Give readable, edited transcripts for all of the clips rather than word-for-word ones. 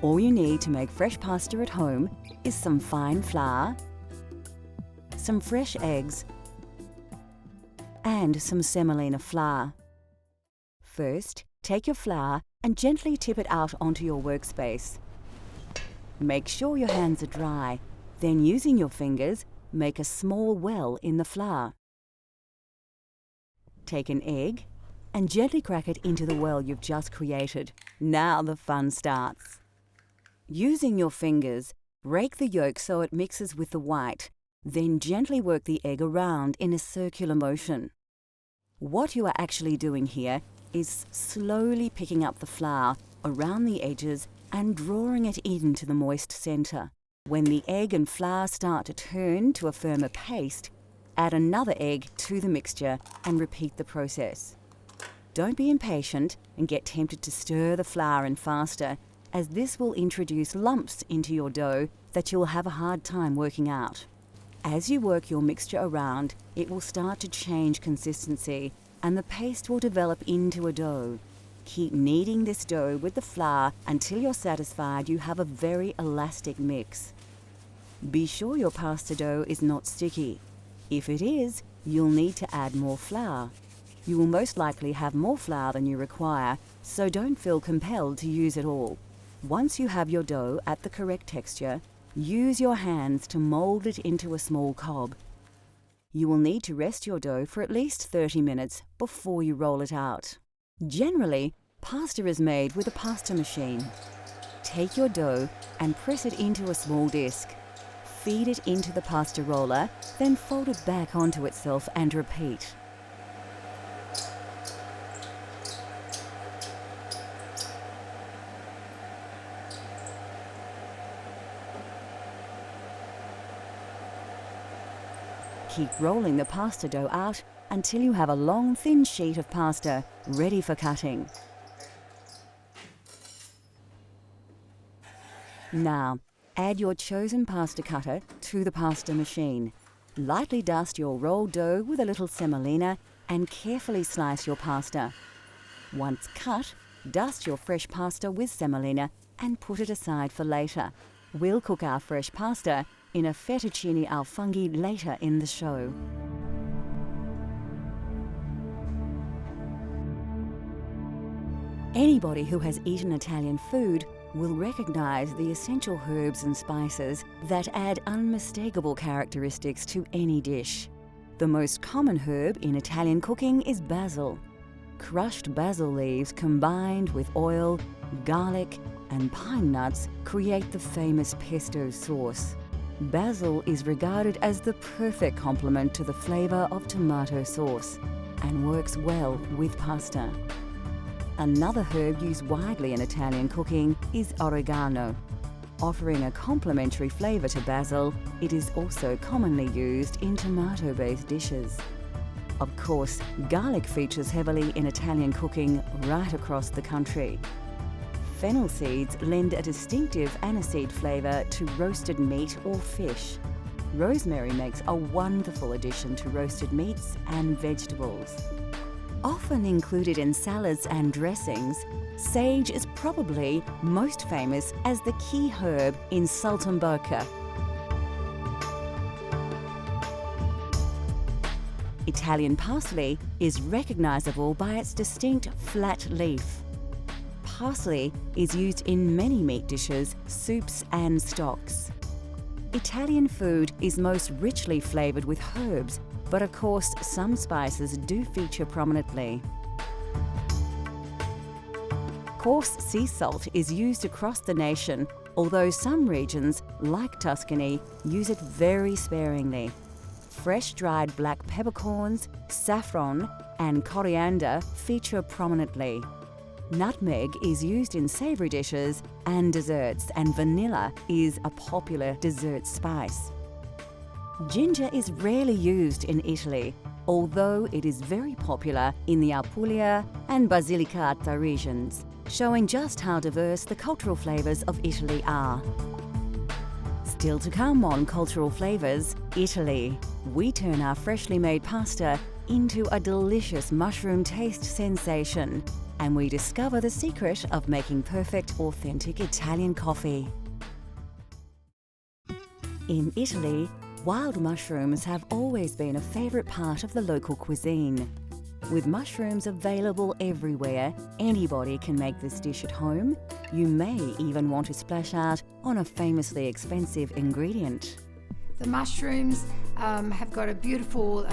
All you need to make fresh pasta at home is some fine flour, some fresh eggs, and some semolina flour. First, take your flour and gently tip it out onto your workspace. Make sure your hands are dry, then using your fingers, make a small well in the flour. Take an egg and gently crack it into the well you've just created. Now the fun starts. Using your fingers, break the yolk so it mixes with the white, then gently work the egg around in a circular motion. What you are actually doing here is slowly picking up the flour around the edges and drawing it into the moist center. When the egg and flour start to turn to a firmer paste, add another egg to the mixture and repeat the process. Don't be impatient and get tempted to stir the flour in faster, as this will introduce lumps into your dough that you will have a hard time working out. As you work your mixture around, it will start to change consistency and the paste will develop into a dough. Keep kneading this dough with the flour until you're satisfied you have a very elastic mix. Be sure your pasta dough is not sticky. If it is, you'll need to add more flour. You will most likely have more flour than you require, so don't feel compelled to use it all. Once you have your dough at the correct texture, use your hands to mold it into a small cob. You will need to rest your dough for at least 30 minutes before you roll it out. Generally, pasta is made with a pasta machine. Take your dough and press it into a small disc. Feed it into the pasta roller, then fold it back onto itself and repeat. Keep rolling the pasta dough out until you have a long, thin sheet of pasta ready for cutting. Now, add your chosen pasta cutter to the pasta machine. Lightly dust your rolled dough with a little semolina and carefully slice your pasta. Once cut, dust your fresh pasta with semolina and put it aside for later. We'll cook our fresh pasta in a fettuccine al funghi later in the show. Anybody who has eaten Italian food will recognize the essential herbs and spices that add unmistakable characteristics to any dish. The most common herb in Italian cooking is basil. Crushed basil leaves combined with oil, garlic, and pine nuts create the famous pesto sauce. Basil is regarded as the perfect complement to the flavor of tomato sauce and works well with pasta. Another herb used widely in Italian cooking is oregano. Offering a complementary flavor to basil, it is also commonly used in tomato-based dishes. Of course, garlic features heavily in Italian cooking right across the country. Fennel seeds lend a distinctive aniseed flavor to roasted meat or fish. Rosemary makes a wonderful addition to roasted meats and vegetables. Often included in salads and dressings, sage is probably most famous as the key herb in saltimbocca. Italian parsley is recognizable by its distinct flat leaf. Parsley is used in many meat dishes, soups and stocks. Italian food is most richly flavored with herbs, but of course some spices do feature prominently. Coarse sea salt is used across the nation, although some regions, like Tuscany, use it very sparingly. Fresh dried black peppercorns, saffron and coriander feature prominently. Nutmeg is used in savory dishes and desserts, and vanilla is a popular dessert spice. Ginger is rarely used in Italy, although it is very popular in the Apulia and Basilicata regions, showing just how diverse the cultural flavors of Italy are. Still to come on Cultural Flavors, Italy. We turn our freshly made pasta into a delicious mushroom taste sensation. and we discover the secret of making perfect, authentic Italian coffee. In Italy, wild mushrooms have always been a favourite part of the local cuisine. With mushrooms available everywhere, anybody can make this dish at home. You may even want to splash out on a famously expensive ingredient. The mushrooms have got a beautiful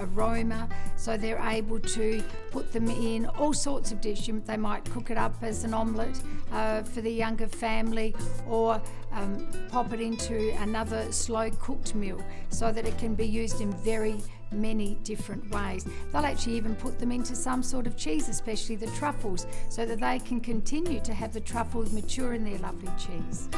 aroma, so they're able to put them in all sorts of dishes. They might cook it up as an omelette for the younger family, or pop it into another slow cooked meal so that it can be used in very many different ways. They'll actually even put them into some sort of cheese, especially the truffles, so that they can continue to have the truffles mature in their lovely cheese.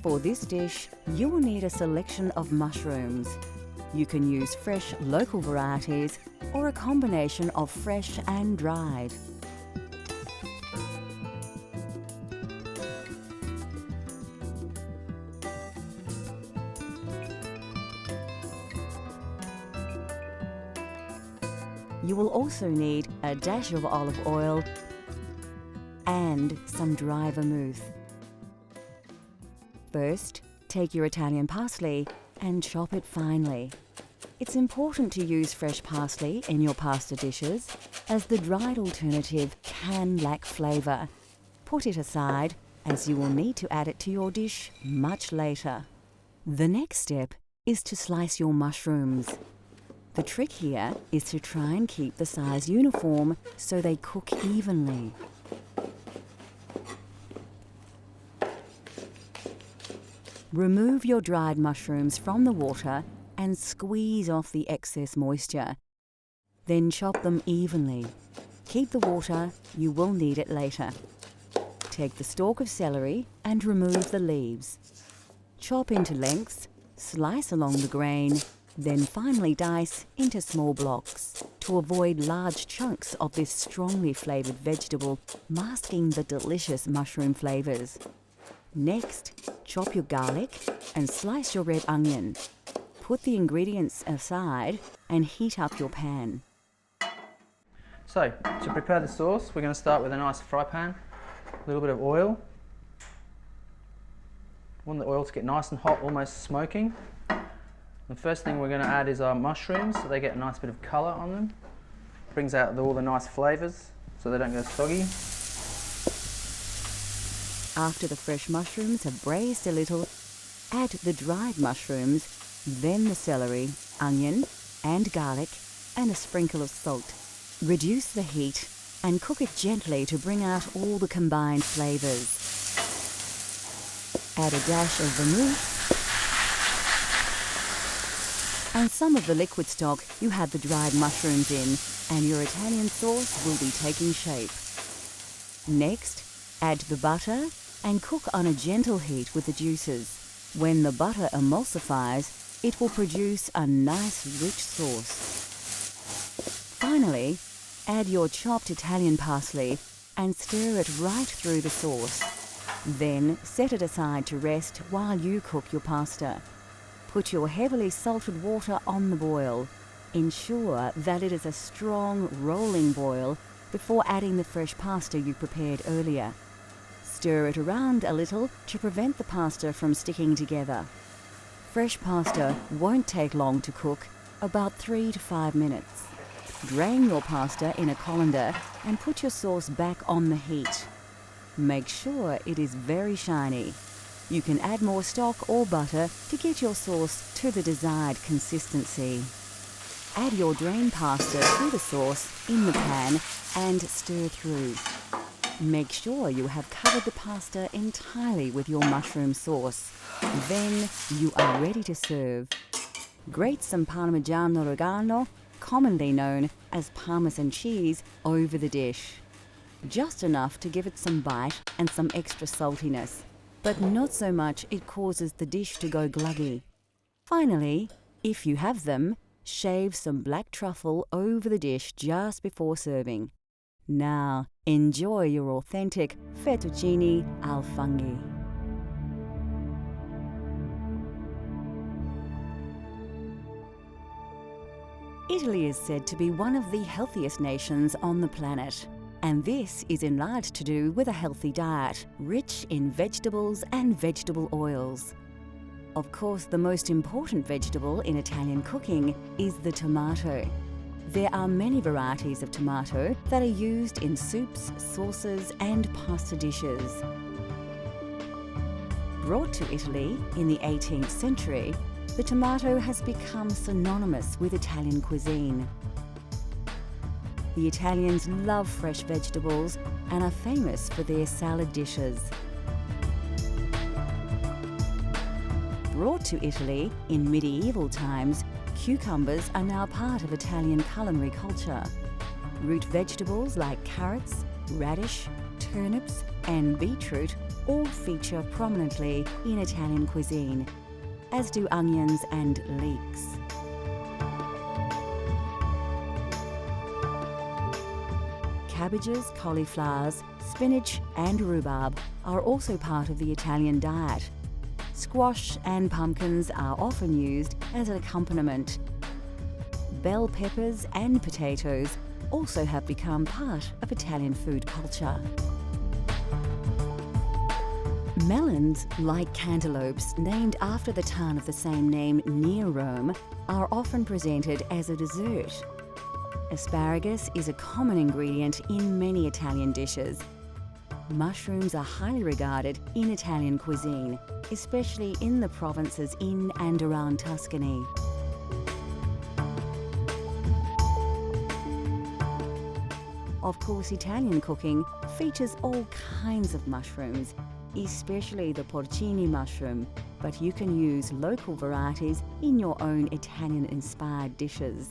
For this dish, you will need a selection of mushrooms. You can use fresh local varieties or a combination of fresh and dried. You will also need a dash of olive oil and some dry vermouth. First, take your Italian parsley and chop it finely. It's important to use fresh parsley in your pasta dishes, as the dried alternative can lack flavour. Put it aside, as you will need to add it to your dish much later. The next step is to slice your mushrooms. The trick here is to try and keep the size uniform so they cook evenly. Remove your dried mushrooms from the water and squeeze off the excess moisture. Then chop them evenly. Keep the water, you will need it later. Take the stalk of celery and remove the leaves. Chop into lengths, slice along the grain, then finely dice into small blocks to avoid large chunks of this strongly flavoured vegetable masking the delicious mushroom flavours. Next, chop your garlic and slice your red onion. Put the ingredients aside and heat up your pan. So, to prepare the sauce, we're going to start with a nice fry pan, a little bit of oil. We want the oil to get nice and hot, almost smoking. The first thing we're going to add is our mushrooms, so they get a nice bit of colour on them. Brings out all the nice flavours, so they don't go soggy. After the fresh mushrooms have braised a little, add the dried mushrooms, then the celery, onion and garlic, and a sprinkle of salt. Reduce the heat and cook it gently to bring out all the combined flavours. Add a dash of vermouth and some of the liquid stock you had the dried mushrooms in, and your Italian sauce will be taking shape. Next, add the butter and cook on a gentle heat with the juices. When the butter emulsifies, it will produce a nice rich sauce. Finally, add your chopped Italian parsley and stir it right through the sauce. Then set it aside to rest while you cook your pasta. Put your heavily salted water on the boil. Ensure that it is a strong, rolling boil before adding the fresh pasta you prepared earlier. Stir it around a little to prevent the pasta from sticking together. Fresh pasta won't take long to cook, about 3 to 5 minutes. Drain your pasta in a colander and put your sauce back on the heat. Make sure it is very shiny. You can add more stock or butter to get your sauce to the desired consistency. Add your drained pasta through the sauce in the pan and stir through. Make sure you have covered the pasta entirely with your mushroom sauce. Then you are ready to serve. Grate some Parmigiano Reggiano, commonly known as Parmesan cheese, over the dish. Just enough to give it some bite and some extra saltiness, but not so much it causes the dish to go gluggy. Finally, if you have them, shave some black truffle over the dish just before serving. Now, enjoy your authentic fettuccine al funghi. Italy is said to be one of the healthiest nations on the planet. And this is in large to do with a healthy diet, rich in vegetables and vegetable oils. Of course, the most important vegetable in Italian cooking is the tomato. There are many varieties of tomato that are used in soups, sauces and pasta dishes. Brought to Italy in the 18th century, the tomato has become synonymous with Italian cuisine. The Italians love fresh vegetables and are famous for their salad dishes. Brought to Italy in medieval times, cucumbers are now part of Italian culinary culture. Root vegetables like carrots, radish, turnips and beetroot all feature prominently in Italian cuisine, as do onions and leeks. Cabbages, cauliflowers, spinach and rhubarb are also part of the Italian diet. Squash and pumpkins are often used as an accompaniment. Bell peppers and potatoes also have become part of Italian food culture. Melons, like cantaloupes named after the town of the same name near Rome, are often presented as a dessert. Asparagus is a common ingredient in many Italian dishes. Mushrooms are highly regarded in Italian cuisine, especially in the provinces in and around Tuscany. Of course, Italian cooking features all kinds of mushrooms, especially the porcini mushroom, but you can use local varieties in your own Italian-inspired dishes.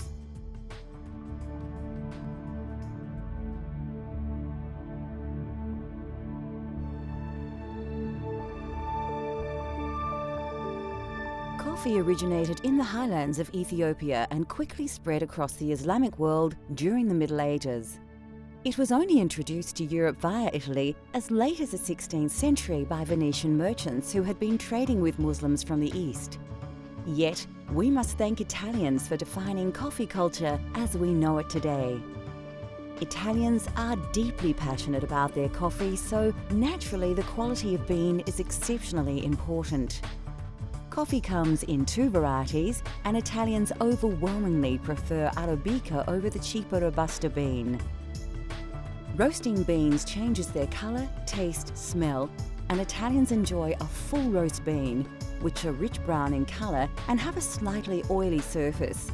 Coffee originated in the highlands of Ethiopia and quickly spread across the Islamic world during the Middle Ages. It was only introduced to Europe via Italy as late as the 16th century by Venetian merchants who had been trading with Muslims from the East. Yet, we must thank Italians for defining coffee culture as we know it today. Italians are deeply passionate about their coffee, so naturally the quality of bean is exceptionally important. Coffee comes in two varieties, and Italians overwhelmingly prefer Arabica over the cheaper Robusta bean. Roasting beans changes their colour, taste, smell, and Italians enjoy a full roast bean, which are rich brown in colour and have a slightly oily surface.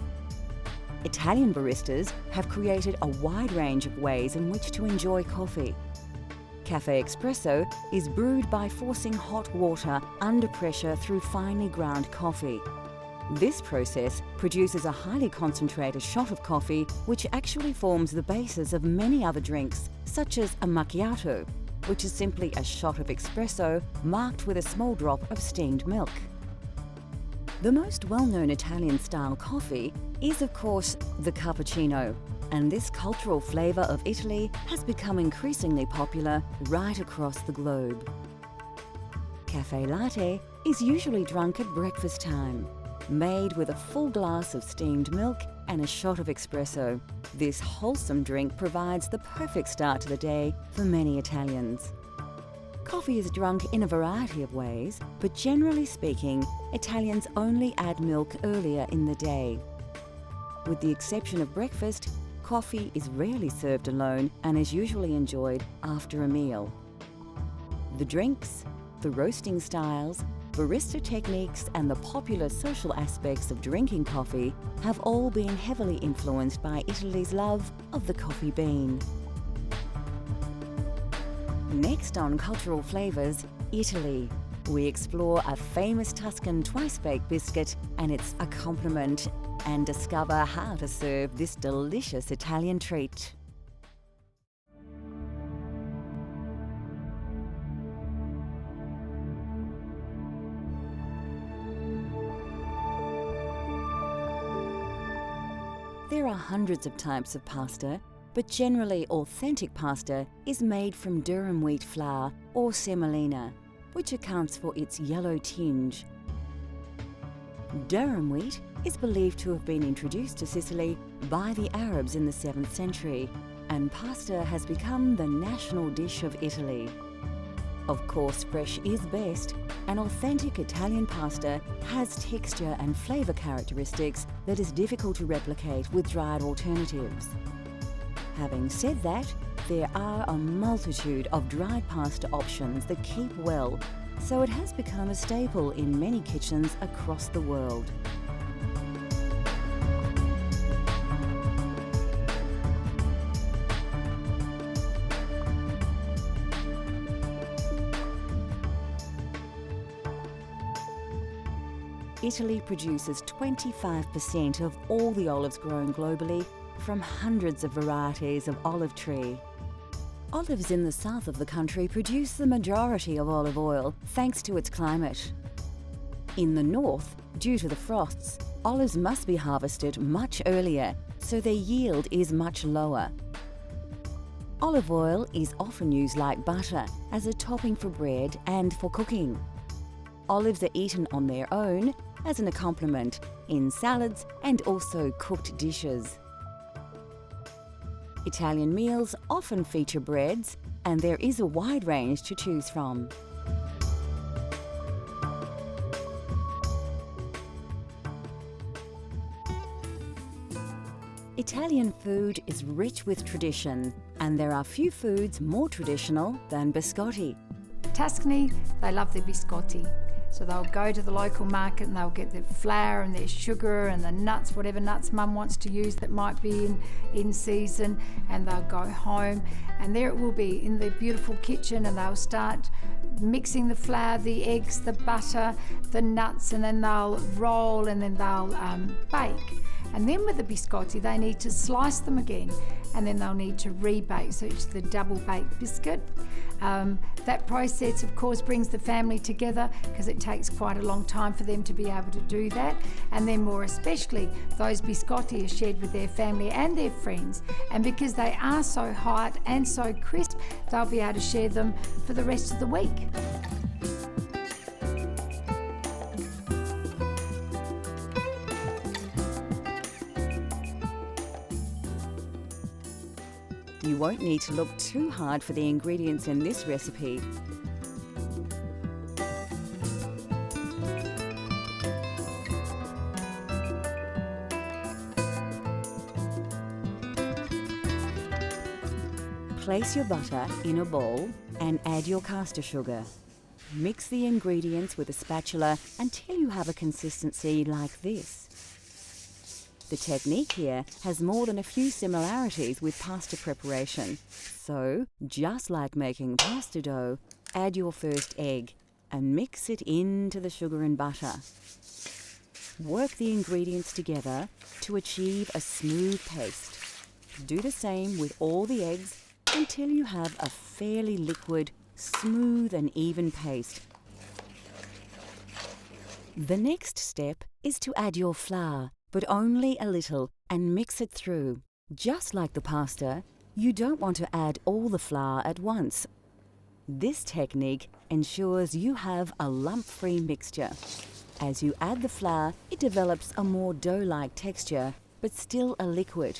Italian baristas have created a wide range of ways in which to enjoy coffee. Cafe Espresso is brewed by forcing hot water under pressure through finely ground coffee. This process produces a highly concentrated shot of coffee, which actually forms the basis of many other drinks, such as a macchiato, which is simply a shot of espresso marked with a small drop of steamed milk. The most well-known Italian-style coffee is, of course, the cappuccino, and this cultural flavour of Italy has become increasingly popular right across the globe. Cafe latte is usually drunk at breakfast time, made with a full glass of steamed milk and a shot of espresso. This wholesome drink provides the perfect start to the day for many Italians. Coffee is drunk in a variety of ways, but generally speaking, Italians only add milk earlier in the day. With the exception of breakfast, coffee is rarely served alone and is usually enjoyed after a meal. The drinks, the roasting styles, barista techniques and the popular social aspects of drinking coffee have all been heavily influenced by Italy's love of the coffee bean. Next on Cultural Flavours, Italy. We explore a famous Tuscan twice-baked biscuit and its accompaniment and discover how to serve this delicious Italian treat. There are hundreds of types of pasta, but generally authentic pasta is made from durum wheat flour or semolina, which accounts for its yellow tinge. Durum wheat is believed to have been introduced to Sicily by the Arabs in the 7th century, and pasta has become the national dish of Italy. Of course, fresh is best. An authentic Italian pasta has texture and flavour characteristics that is difficult to replicate with dried alternatives. Having said that, there are a multitude of dried pasta options that keep well, so it has become a staple in many kitchens across the world. Italy produces 25% of all the olives grown globally from hundreds of varieties of olive tree. Olives in the south of the country produce the majority of olive oil thanks to its climate. In the north, due to the frosts, olives must be harvested much earlier, so their yield is much lower. Olive oil is often used like butter as a topping for bread and for cooking. Olives are eaten on their own, as an accompaniment, in salads and also cooked dishes. Italian meals often feature breads, and there is a wide range to choose from. Italian food is rich with tradition, and there are few foods more traditional than biscotti. Tuscany, they love their biscotti. So they'll go to the local market and they'll get their flour and their sugar and the nuts, whatever nuts mum wants to use that might be in season, and they'll go home and there it will be in the beautiful kitchen, and they'll start mixing the flour, the eggs, the butter, the nuts, and then they'll roll and then they'll bake. And then with the biscotti, they need to slice them again, and then they'll need to rebake, so it's the double baked biscuit. That process, of course, brings the family together because it takes quite a long time for them to be able to do that. And then more especially, those biscotti are shared with their family and their friends. And because they are so hot and so crisp, they'll be able to share them for the rest of the week. You won't need to look too hard for the ingredients in this recipe. Place your butter in a bowl and add your caster sugar. Mix the ingredients with a spatula until you have a consistency like this. The technique here has more than a few similarities with pasta preparation. So, just like making pasta dough, add your first egg and mix it into the sugar and butter. Work the ingredients together to achieve a smooth paste. Do the same with all the eggs until you have a fairly liquid, smooth and even paste. The next step is to add your flour, but only a little, and mix it through. Just like the pasta, you don't want to add all the flour at once. This technique ensures you have a lump-free mixture. As you add the flour, it develops a more dough-like texture, but still a liquid.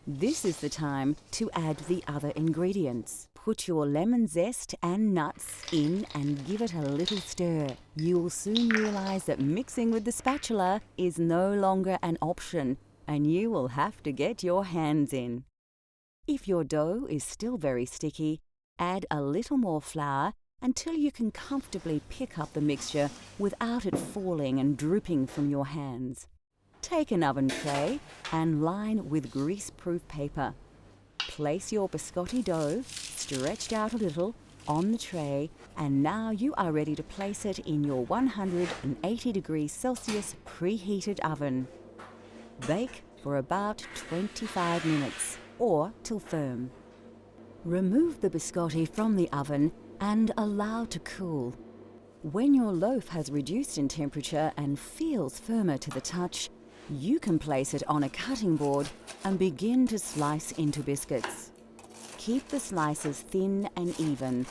This is the time to add the other ingredients. Put your lemon zest and nuts in and give it a little stir. You'll soon realize that mixing with the spatula is no longer an option, and you will have to get your hands in. If your dough is still very sticky, add a little more flour until you can comfortably pick up the mixture without it falling and drooping from your hands. Take an oven tray and line with grease-proof paper. Place your biscotti dough, stretched out a little, on the tray, and now you are ready to place it in your 180 degrees Celsius preheated oven. Bake for about 25 minutes, or till firm. Remove the biscotti from the oven and allow to cool. When your loaf has reduced in temperature and feels firmer to the touch, you can place it on a cutting board and begin to slice into biscuits. Keep the slices thin and even.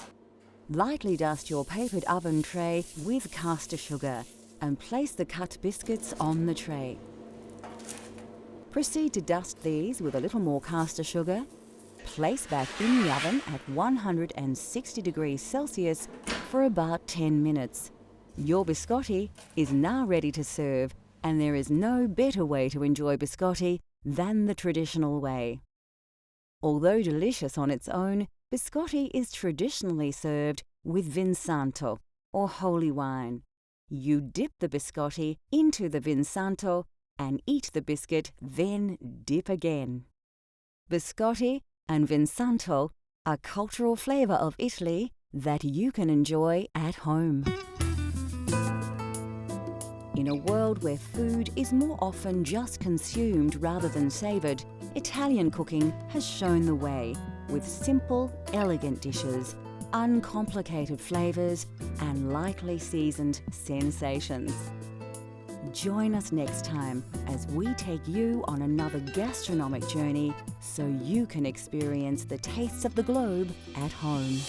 Lightly dust your papered oven tray with caster sugar and place the cut biscuits on the tray. Proceed to dust these with a little more caster sugar. Place back in the oven at 160 degrees Celsius for about 10 minutes. Your biscotti is now ready to serve, and there is no better way to enjoy biscotti than the traditional way. Although delicious on its own, biscotti is traditionally served with Vinsanto, or holy wine. You dip the biscotti into the Vinsanto and eat the biscuit, then dip again. Biscotti and Vinsanto are cultural flavour of Italy that you can enjoy at home. In a world where food is more often just consumed rather than savoured, Italian cooking has shown the way with simple, elegant dishes, uncomplicated flavours, and lightly seasoned sensations. Join us next time as we take you on another gastronomic journey so you can experience the tastes of the globe at home.